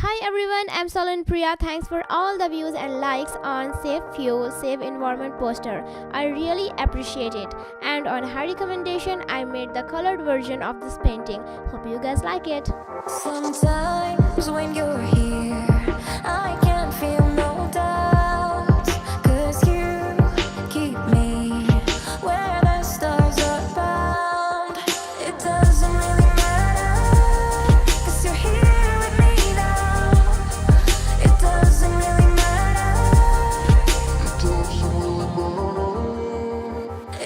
Hi everyone, I'm Solon Priya. Thanks for all the views and likes on Save Fuel, Save Environment poster. I really appreciate it. And on her recommendation, I made the colored version of this painting. Hope you guys like it. Sometimes when you're here, I can't feel no doubts, 'cause you keep me where the stars are bound. It doesn't really matter, 'cause you're here with me now. It doesn't really matter.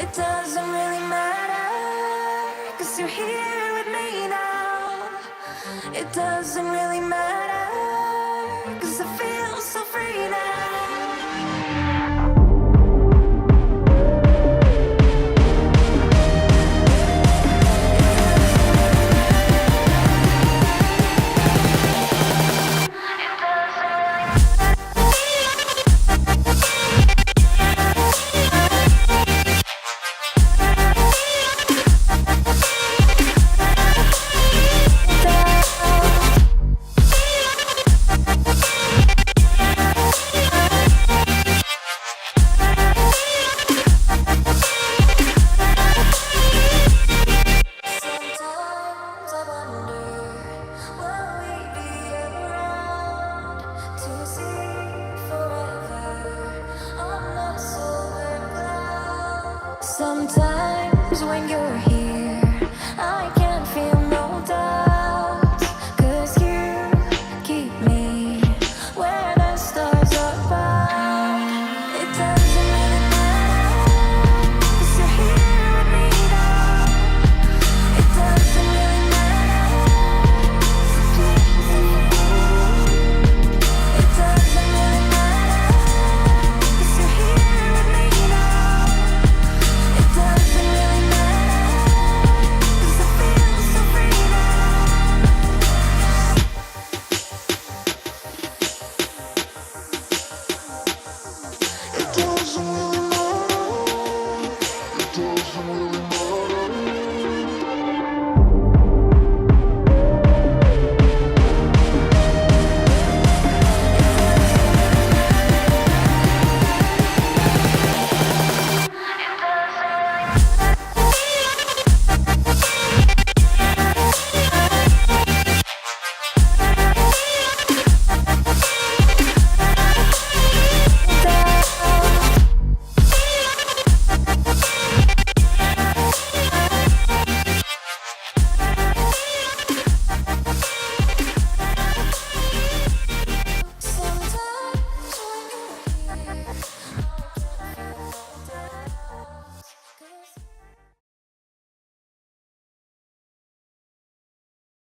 It doesn't really matter, 'cause you're here with me now. It doesn't really matter, 'cause I feel so free now. Sometimes I wonder, will we be around to see forever on a silver cloud? Sometimes when you're here,